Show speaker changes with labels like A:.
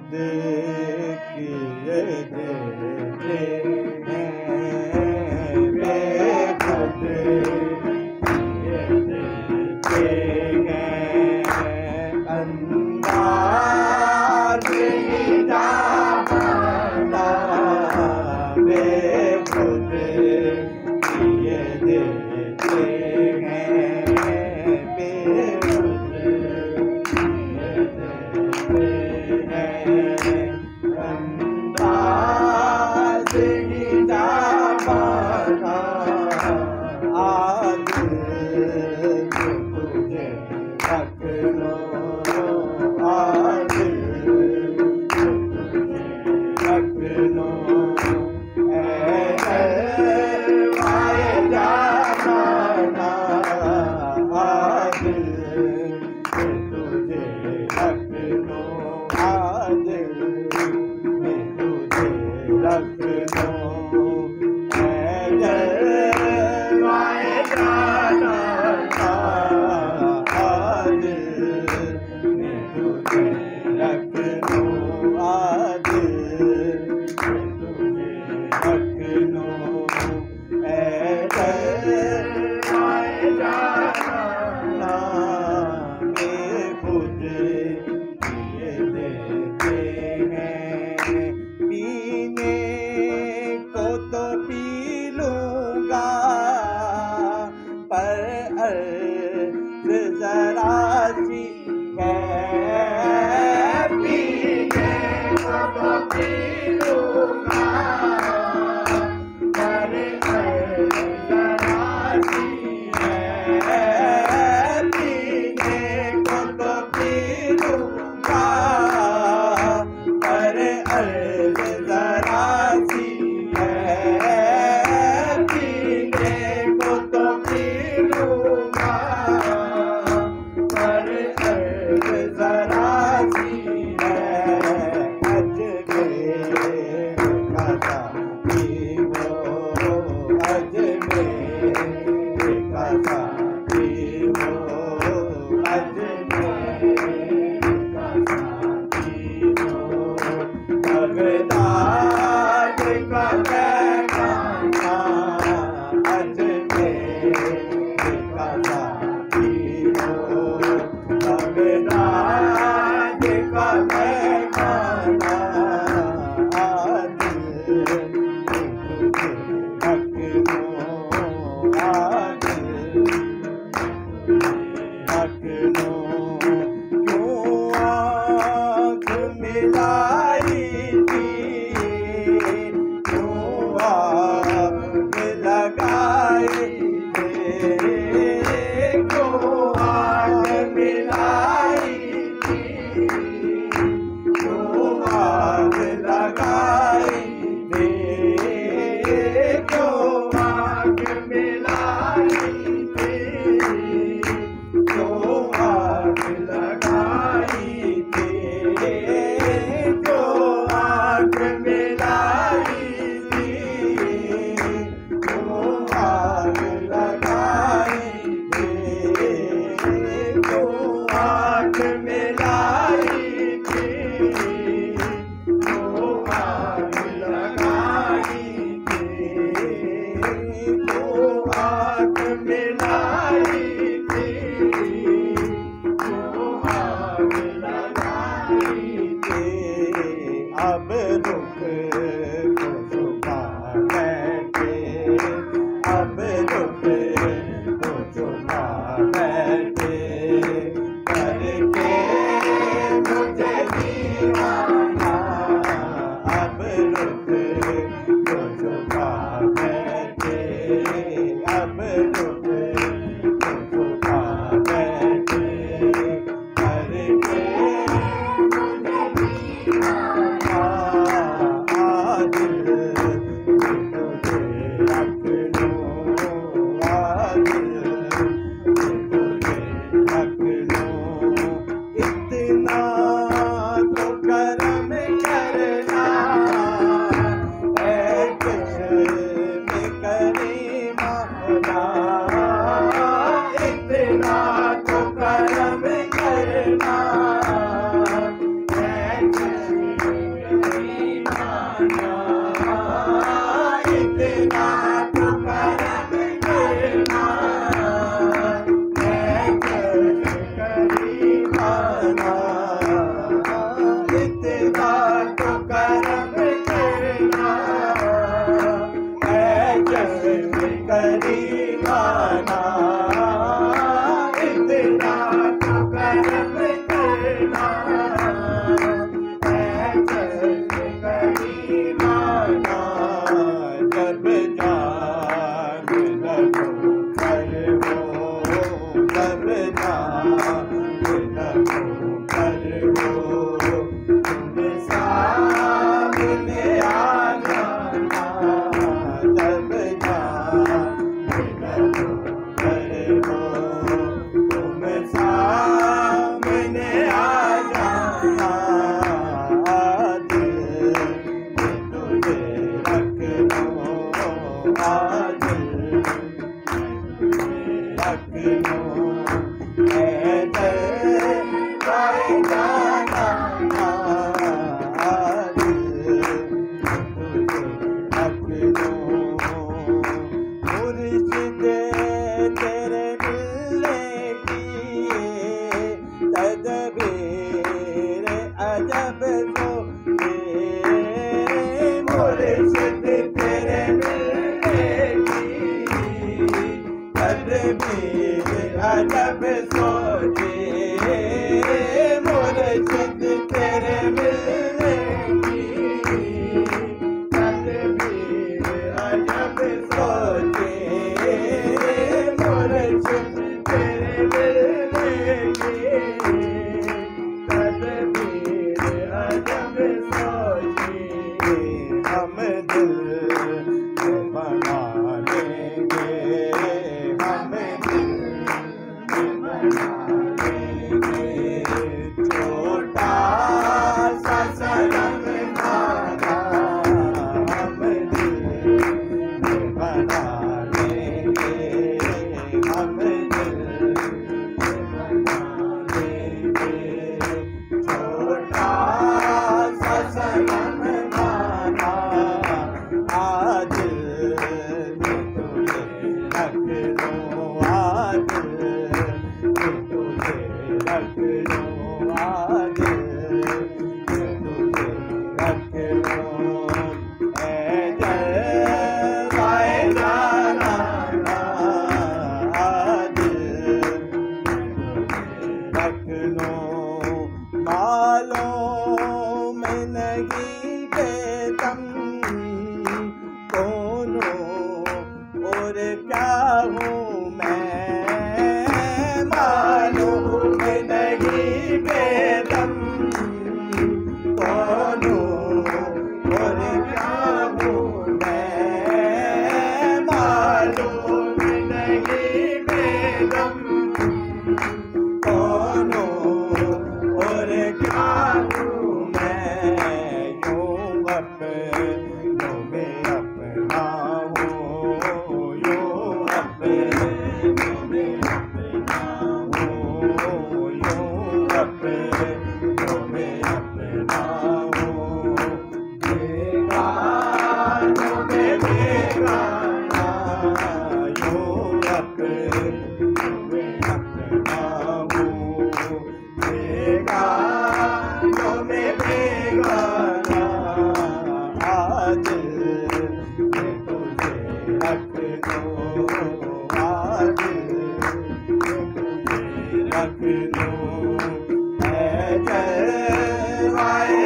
A: खुद किए देते हैं, बेखुद किए देते हैं। अंदाज ही जाना बेखुद किए देते हैं, बेखुद किए देते हैं। अंदाज ही जाना आज तुझे रख लो, आज तुझे रख लो। वाए जाना आज तुझे रख लो, आज तुझे रख लो। वाए जाना आज तुझे रख लो, आज तुझे रख लो। वाए जाना बेखुद किए देते हैं। पीने को तो पी लूँगा पर अर्ज़ ज़रा सी है। पीने को तो पी लूँगा पर अर्ज़ ज़रा सी है। पीने को तो पी लूँगा पर अर्ज़ ज़रा सी है। पीने को तो पी लूँगा पर अर्ज़ ज़रा सी है। अजमेर का साथी हो, अजमेर का साथी हो, बगदाद का पैगाना अजमेर का साथी हो, बगदाद का पैगाना आज रख लो, आज रख लो। क्यों आँख मिलाई थी, क्यों आग लगाई थी, क्यों आग मिलाई थी, क्यों आग लगाई थी, क्यों आग मिलाई थी, क्यों आग लगाई थी, क्यों आग मिलाई थी, क्यों आग लगाई थी, क्यों आग मिलाई थी, क्यों आग लगाई थी, क्यों आग मिलाई थी, क्यों आग लगाई थी। अब रुक को छुपा बैठे, अब रुक को छुपा बैठे, करके मुझे दीवाना। अब रुक को छुपा बैठे, अब रुक को छुपा बैठे, करके मुझे दीवाना। आज तुझे रख लो, आज तुझे रख लो। इतना तो कर अजब सोचे मुर्शिद तेरे मिलने की तदबीर अजब सोचे मुर्शिद तेरे मिलने की तदबीर अजब सोचे मुर्शिद तेरे मिलने की तदबीर अजब सोचे हम दिल बना लेंगे हम दिल बना लेंगे छोटा सा सनम खाना हम दिल बना लेंगे हम दिल बना लेंगे छोटा सा सनम खाना आज तुझे रख लो आज तुझे रख लो आज तुझे रख लो ऐ जलवाए जाना आज रख लो मालों में नहीं बेदम दोनों और क्या हूँ मैं मालूम नहीं बेदम दोनों और क्या हूँ मैं मालूम नहीं बेदम दोनों और क्या हूँ मैं यूं अपनों में अपना हूँ यूं अपनों में अपना हूँ यूं अपनों में अपना हूँ बेगानों में बेगाना यूं अपनों में अपना हूँ बेगानों में बेगाना आज मैं तुझे रख दो आज मैं तुझे रख दो ऐ जलवाए